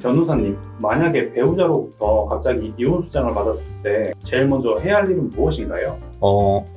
변호사님, 만약에 배우자로부터 갑자기 이혼 소장을 받았을 때 제일 먼저 해야 할 일은 무엇인가요?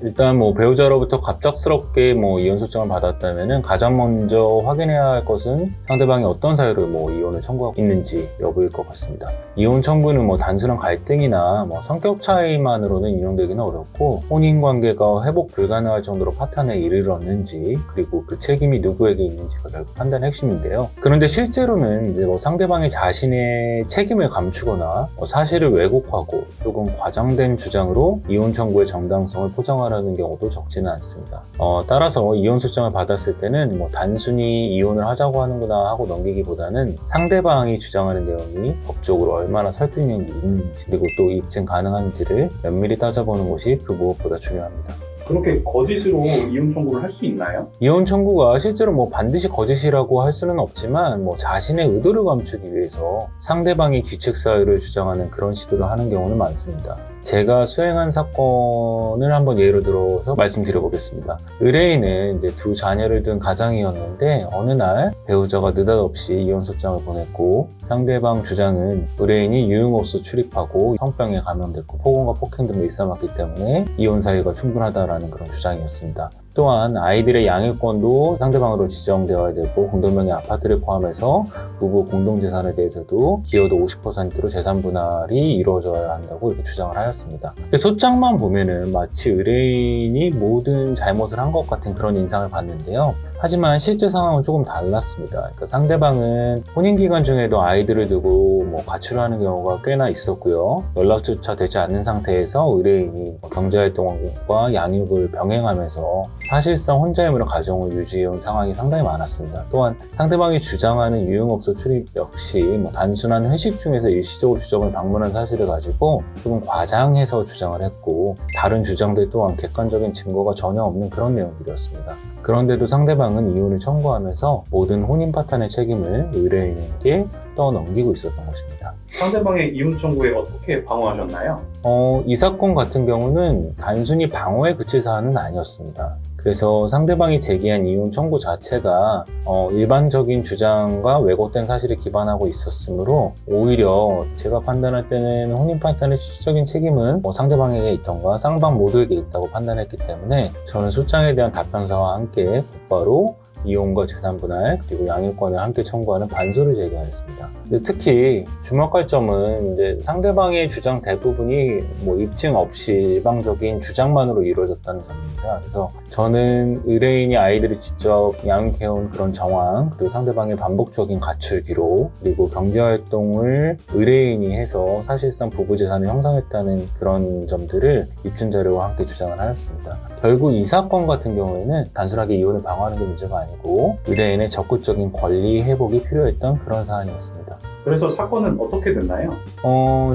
일단 배우자로부터 갑작스럽게 이혼 소장을 받았다면은 가장 먼저 확인해야 할 것은 상대방이 어떤 사유로 이혼을 청구하고 있는지 여부일 것 같습니다. 이혼 청구는 단순한 갈등이나 성격 차이만으로는 인용되기는 어렵고, 혼인 관계가 회복 불가능할 정도로 파탄에 이르렀는지, 그리고 그 책임이 누구에게 있는지가 결국 판단의 핵심인데요. 그런데 실제로는 이제 상대방이 자신의 책임을 감추거나 사실을 왜곡하고 조금 과장된 주장으로 이혼 청구의 정당성을 포장하려는 경우도 적지는 않습니다. 따라서 이혼 소장을 받았을 때는 단순히 이혼을 하자고 하는구나 하고 넘기기보다는 상대방이 주장하는 내용이 법적으로 얼마나 설득력이 있는지, 그리고 또 입증 가능한지를 면밀히 따져보는 것이 그 무엇보다 중요합니다. 그렇게 거짓으로 이혼 청구를 할 수 있나요? 이혼 청구가 실제로 반드시 거짓이라고 할 수는 없지만 자신의 의도를 감추기 위해서 상대방이 규칙 사유를 주장하는 그런 시도를 하는 경우는 많습니다. 제가 수행한 사건을 한번 예로 들어서 말씀드려 보겠습니다. 의뢰인은 이제 2 자녀를 둔 가장이었는데 어느 날 배우자가 느닷없이 이혼 소장을 보냈고, 상대방 주장은 의뢰인이 유흥업소 출입하고 성병에 감염됐고 폭언과 폭행 등을 일삼았기 때문에 이혼 사유가 충분하다라는 그런 주장이었습니다. 또한 아이들의 양육권도 상대방으로 지정되어야 되고, 공동명의 아파트를 포함해서 부부 공동재산에 대해서도 기여도 50%로 재산 분할이 이루어져야 한다고 이렇게 주장을 하였습니다. 소장만 보면은 마치 의뢰인이 모든 잘못을 한 것 같은 그런 인상을 받는데요. 하지만 실제 상황은 조금 달랐습니다. 그러니까 상대방은 혼인 기간 중에도 아이들을 두고 가출하는 경우가 꽤나 있었고요. 연락조차 되지 않는 상태에서 의뢰인이 경제활동과 양육을 병행하면서 사실상 혼자임으로 가정을 유지해온 상황이 상당히 많았습니다. 또한 상대방이 주장하는 유흥업소 출입 역시 단순한 회식 중에서 일시적으로 주점을 방문한 사실을 가지고 조금 과장해서 주장을 했고, 다른 주장들 또한 객관적인 증거가 전혀 없는 그런 내용들이었습니다. 그런데도 상대방은 이혼을 청구하면서 모든 혼인 파탄의 책임을 의뢰인에게 떠넘기고 있었던 것입니다. 상대방의 이혼 청구에 어떻게 방어하셨나요? 이 사건 같은 경우는 단순히 방어에 그칠 사안은 아니었습니다. 그래서 상대방이 제기한 이혼 청구 자체가 일반적인 주장과 왜곡된 사실에 기반하고 있었으므로, 오히려 제가 판단할 때는 혼인 파탄의 실질적인 책임은 상대방에게 있던가 쌍방 모두에게 있다고 판단했기 때문에 저는 소장에 대한 답변서와 함께 곧바로 이혼과 재산 분할 그리고 양육권을 함께 청구하는 반소를 제기하였습니다. 특히 주목할 점은 이제 상대방의 주장 대부분이 입증 없이 일방적인 주장만으로 이루어졌다는 점입니다. 그래서 저는 의뢰인이 아이들을 직접 양육해온 그런 정황, 그리고 상대방의 반복적인 가출 기록, 그리고 경제활동을 의뢰인이 해서 사실상 부부 재산을 형성했다는 그런 점들을 입증 자료와 함께 주장을 하였습니다. 결국 이 사건 같은 경우에는 단순하게 이혼을 방어하는 게 문제가 아니고 의뢰인의 적극적인 권리 회복이 필요했던 그런 사안이었습니다. 그래서 사건은 어떻게 됐나요?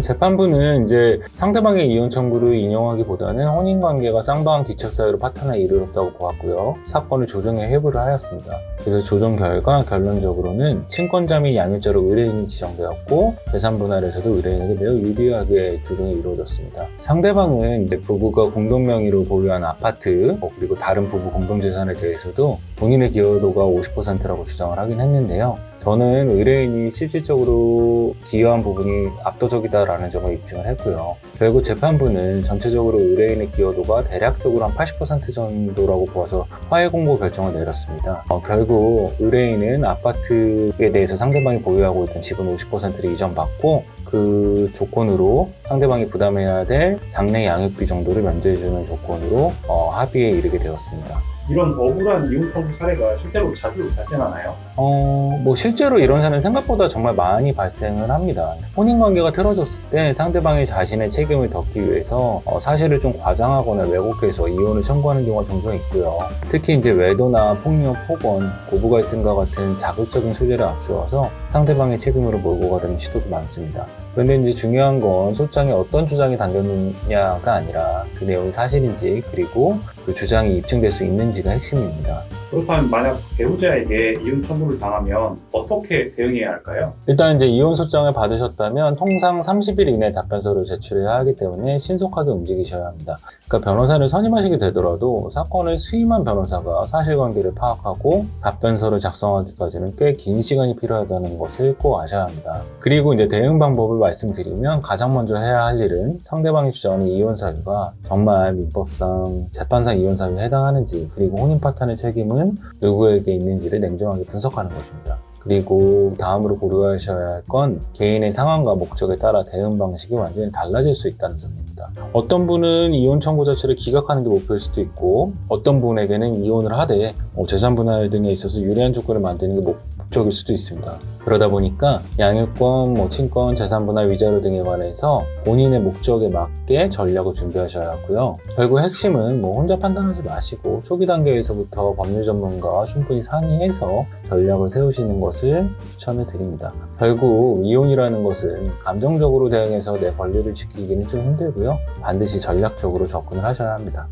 재판부는 이제 상대방의 이혼 청구를 인용하기보다는 혼인 관계가 쌍방 규칙 사유로 파탄에 이르렀다고 보았고요. 사건을 조정해 회부를 하였습니다. 그래서 조정 결과 결론적으로는 친권자 및 양육자로 의뢰인이 지정되었고, 재산 분할에서도 의뢰인에게 매우 유리하게 조정이 이루어졌습니다. 상대방은 이제 부부가 공동 명의로 보유한 아파트, 그리고 다른 부부 공동 재산에 대해서도 본인의 기여도가 50%라고 주장을 하긴 했는데요. 저는 의뢰인이 실질적으로 기여한 부분이 압도적이다라는 점을 입증을 했고요. 결국 재판부는 전체적으로 의뢰인의 기여도가 대략적으로 한 80% 정도라고 보아서 화해 공고 결정을 내렸습니다. 결국 의뢰인은 아파트에 대해서 상대방이 보유하고 있던 지분 50%를 이전받고, 그 조건으로 상대방이 부담해야 될 장래 양육비 정도를 면제해주는 조건으로 합의에 이르게 되었습니다. 이런 억울한 이혼 청구 사례가 실제로 자주 발생하나요? 실제로 이런 사례는 생각보다 정말 많이 발생을 합니다. 혼인관계가 틀어졌을 때 상대방이 자신의 책임을 덮기 위해서 사실을 좀 과장하거나 왜곡해서 이혼을 청구하는 경우가 종종 있고요. 특히 이제 외도나 폭력, 폭언, 고부 갈등과 같은 자극적인 소재를 앞세워서 상대방의 책임으로 몰고 가려는 시도도 많습니다. 그런데 이제 중요한 건 소장에 어떤 주장이 담겼느냐가 아니라 그 내용이 사실인지, 그리고 그 주장이 입증될 수 있는지가 핵심입니다. 그렇다면 만약 배우자에게 이혼 청구를 당하면 어떻게 대응해야 할까요? 일단 이제 이혼 소장을 받으셨다면 통상 30일 이내 답변서를 제출해야 하기 때문에 신속하게 움직이셔야 합니다. 그러니까 변호사를 선임하시게 되더라도 사건을 수임한 변호사가 사실관계를 파악하고 답변서를 작성하기까지는 꽤 긴 시간이 필요하다는 것을 꼭 아셔야 합니다. 그리고 이제 대응 방법을 말씀드리면 가장 먼저 해야 할 일은 상대방이 주장하는 이혼 사유가 정말 민법상 재판상 이혼 사유에 해당하는지, 그리고 혼인 파탄의 책임은 누구에게 있는지를 냉정하게 분석하는 것입니다. 그리고 다음으로 고려하셔야 할 건 개인의 상황과 목적에 따라 대응 방식이 완전히 달라질 수 있다는 점입니다. 어떤 분은 이혼 청구 자체를 기각하는 게 목표일 수도 있고, 어떤 분에게는 이혼을 하되 재산 분할 등에 있어서 유리한 조건을 만드는 게 목적일 수도 있습니다. 그러다 보니까 양육권, 친권, 재산 분할, 위자료 등에 관해서 본인의 목적에 맞게 전략을 준비하셔야 하고요. 결국 핵심은 혼자 판단하지 마시고 초기 단계에서부터 법률 전문가와 충분히 상의해서 전략을 세우시는 것을 추천을 드립니다. 결국 이혼이라는 것은 감정적으로 대응해서 내 권리를 지키기는 좀 힘들고요. 반드시 전략적으로 접근을 하셔야 합니다.